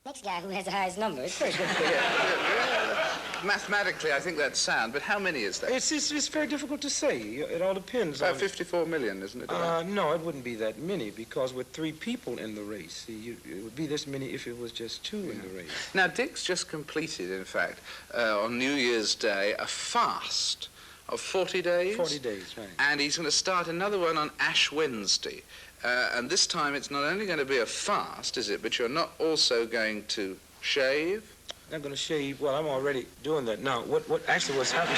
Next guy who has the highest number. It's first. Mathematically, I think that's sound, but how many is that? It's very difficult to say. It all depends About on... 54 million, isn't it? No, it wouldn't be that many, because with 3 people in the race, it would be this many if it was just 2 in the race. Now, Dick's just completed, in fact, on New Year's Day, a fast of 40 days. 40 days, right. And he's going to start another one on Ash Wednesday. And this time it's not only going to be a fast, is it, but you're not also going to shave? I'm going to shave. Well, I'm already doing that now. What's happening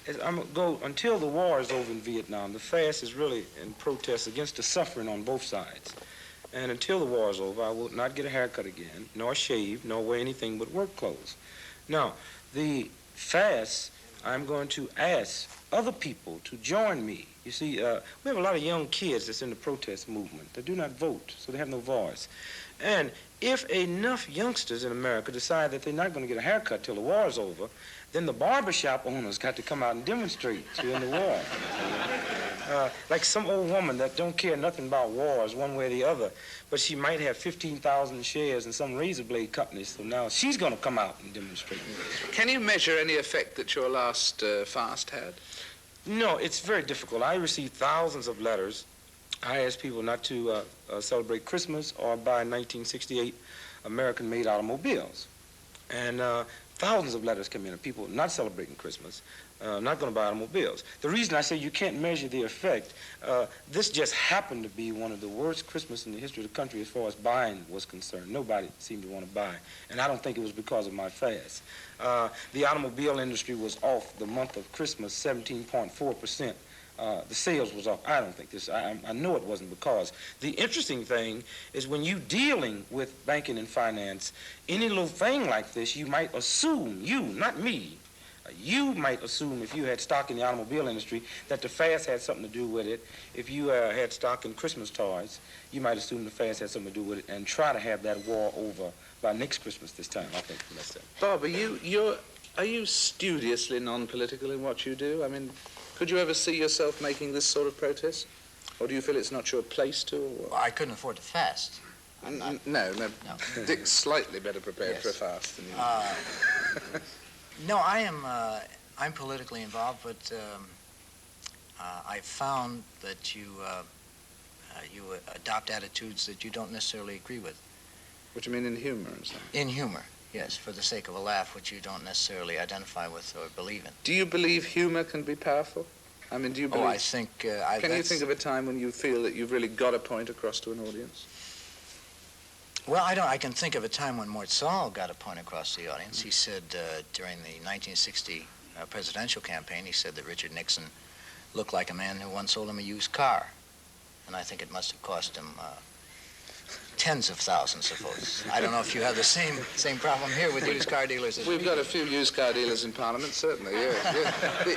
is I'm going to go until the war is over in Vietnam. The fast is really in protest against the suffering on both sides. And until the war is over, I will not get a haircut again, nor shave, nor wear anything but work clothes. Now, the fast, I'm going to ask other people to join me. You see, we have a lot of young kids that's in the protest movement. They do not vote, so they have no voice. And if enough youngsters in America decide that they're not going to get a haircut till the war is over, then the barbershop owners got to come out and demonstrate to end the war. Like some old woman that don't care nothing about wars one way or the other, but she might have 15,000 shares in some razor blade company, so now she's going to come out and demonstrate. Can you measure any effect that your last fast had? No, it's very difficult. I received thousands of letters. I asked people not to celebrate Christmas or buy 1968 American-made automobiles. And thousands of letters come in of people not celebrating Christmas, not going to buy automobiles. The reason I say you can't measure the effect, this just happened to be one of the worst Christmas in the history of the country as far as buying was concerned. Nobody seemed to want to buy. And I don't think it was because of my fast. The automobile industry was off the month of Christmas 17.4%. The sales was off. I don't think this, I know it wasn't because. The interesting thing is when you dealing with banking and finance, any little thing like this, you might assume, you, not me, you might assume if you had stock in the automobile industry that the fast had something to do with it. If you had stock in Christmas toys, you might assume the fast had something to do with it and try to have that war over by next Christmas this time, I think that's it. Bob, are you studiously non-political in what you do? I mean, could you ever see yourself making this sort of protest? Or do you feel it's not your place to? Or... Well, I couldn't afford to fast. No. Dick's slightly better prepared for a fast than you. No, I'm politically involved, but I've found that you adopt attitudes that you don't necessarily agree with. What do you mean in humor and something? In humor, yes, for the sake of a laugh, which you don't necessarily identify with or believe in. Do you believe humor can be powerful? I mean, do you believe... Oh, I think... Can you think of a time when you feel that you've really got a point across to an audience? Well, I can think of a time when Mort Saul got a point across to the audience. He said during the 1960 presidential campaign, he said that Richard Nixon looked like a man who once sold him a used car. And I think it must have cost him tens of thousands of votes. I don't know if you have the same problem here with used car dealers. We've got a few used car dealers in Parliament, certainly, yeah.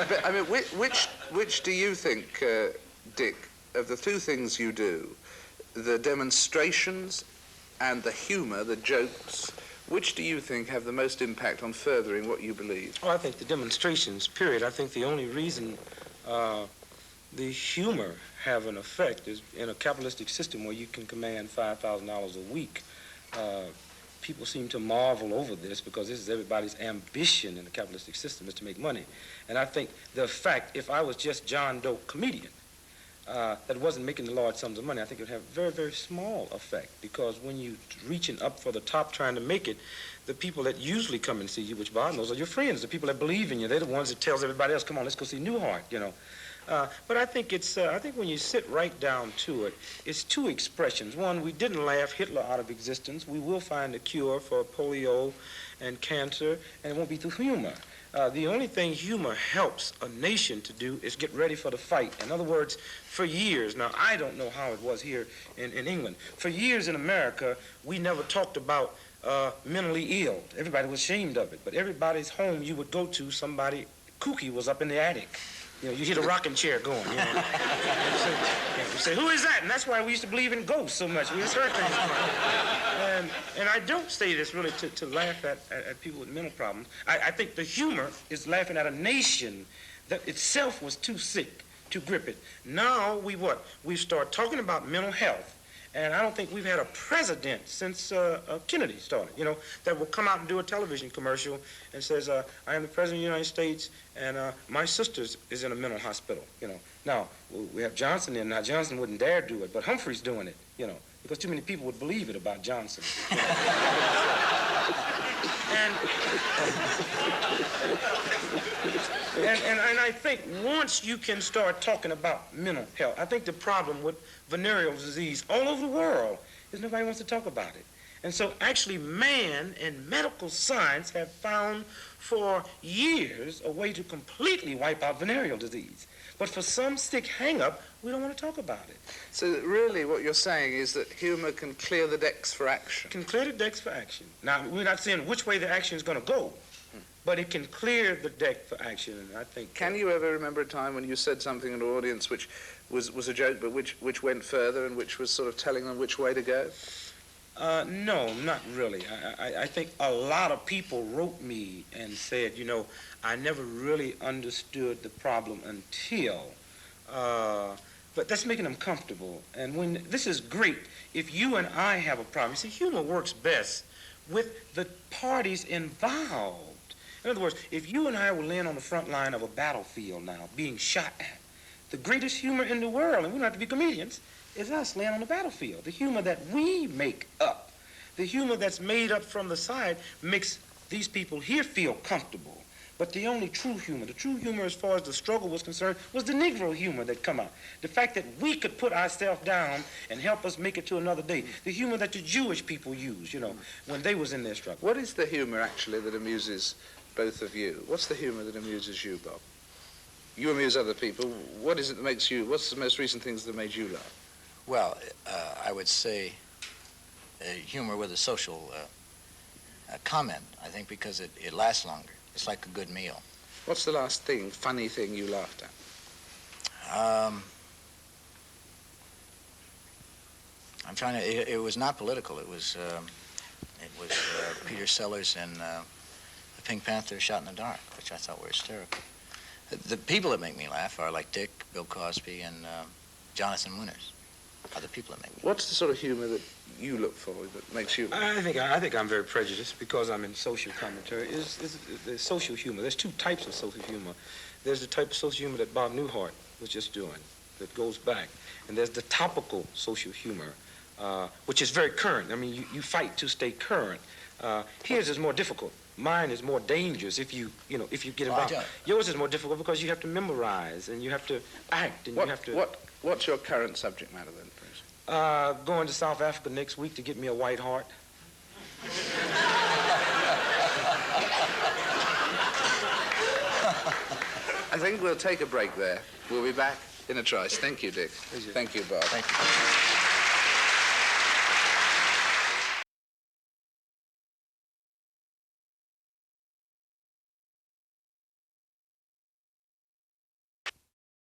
But, I mean, which do you think, Dick, of the two things you do, the demonstrations and the humor, the jokes, which do you think have the most impact on furthering what you believe? Oh, I think the demonstrations, period. I think the only reason the humor have an effect is in a capitalistic system where you can command $5,000 a week. People seem to marvel over this because this is everybody's ambition in the capitalistic system is to make money. And I think the fact, if I was just John Doe comedian, that wasn't making the large sums of money, I think it would have a very, very small effect because when you're reaching up for the top trying to make it, the people that usually come and see you, which Bob knows, are your friends, the people that believe in you. They're the ones that tells everybody else, come on, let's go see Newhart, you know. But I think I think when you sit right down to it, it's two expressions. One, we didn't laugh Hitler out of existence. We will find a cure for polio and cancer, and it won't be through humor. The only thing humor helps a nation to do is get ready for the fight. In other words, for years, now I don't know how it was here in England, for years in America, we never talked about mentally ill. Everybody was ashamed of it, but everybody's home you would go to, somebody kooky was up in the attic. You know, you hear the rocking chair going, you know. You say, who is that? And that's why we used to believe in ghosts so much. We just heard things. And I don't say this really to laugh at people with mental problems. I think the humor is laughing at a nation that itself was too sick to grip it. Now we start talking about mental health, And I don't think we've had a president since Kennedy started, that will come out and do a television commercial and says, I am the President of the United States, and my sister is in a mental hospital, Now, we have Johnson in. Now, Johnson wouldn't dare do it, but Humphrey's doing it, because too many people would believe it about Johnson. And I think once you can start talking about mental health, I think the problem with venereal disease all over the world is nobody wants to talk about it. And so actually man and medical science have found for years a way to completely wipe out venereal disease. But for some sick hang-up, we don't want to talk about it. So really what you're saying is that humor can clear the decks for action. Can clear the decks for action. Now, we're not saying which way the action is going to go, but it can clear the deck for action, and I think... Can you ever remember a time when you said something in an audience which was a joke, but which went further and which was sort of telling them which way to go? No, not really. I think a lot of people wrote me and said, I never really understood the problem until... but that's making them comfortable. And when this is great, if you and I have a problem, you see, humor works best with the parties involved. In other words, if you and I were laying on the front line of a battlefield now, being shot at, the greatest humor in the world, and we don't have to be comedians, is us laying on the battlefield. The humor that we make up, the humor that's made up from the side, makes these people here feel comfortable. But the only true humor as far as the struggle was concerned, was the Negro humor that come out. The fact that we could put ourselves down and help us make it to another day. The humor that the Jewish people used, when they was in their struggle. What is the humor, actually, that amuses both of you? What's the humor that amuses you, Bob? You amuse other people. What is it that makes you, what's the most recent things that made you laugh? Well, I would say humor with a social comment, I think, because it lasts longer. It's like a good meal. What's the last funny thing you laughed at? I'm trying to, it was not political. It was Peter Sellers and the Pink Panther shot in the dark, which I thought were hysterical. The people that make me laugh are like Dick, Bill Cosby, and Jonathan Winters. Are the people that make me laugh. What's the sort of humor that you look for that makes you... I think I'm very prejudiced because I'm in social commentary. There's social humor. There's two types of social humor. There's the type of social humor that Bob Newhart was just doing, that goes back. And there's the topical social humor, which is very current. I mean, you fight to stay current. His is more difficult. Mine is more dangerous if you get involved. Yours is more difficult because you have to memorize and you have to act and you have to... What's your current subject matter then, for instance? Going to South Africa next week to get me a white heart. I think we'll take a break there. We'll be back in a trice. Thank you, Dick. Thank you, Bob. Thank you.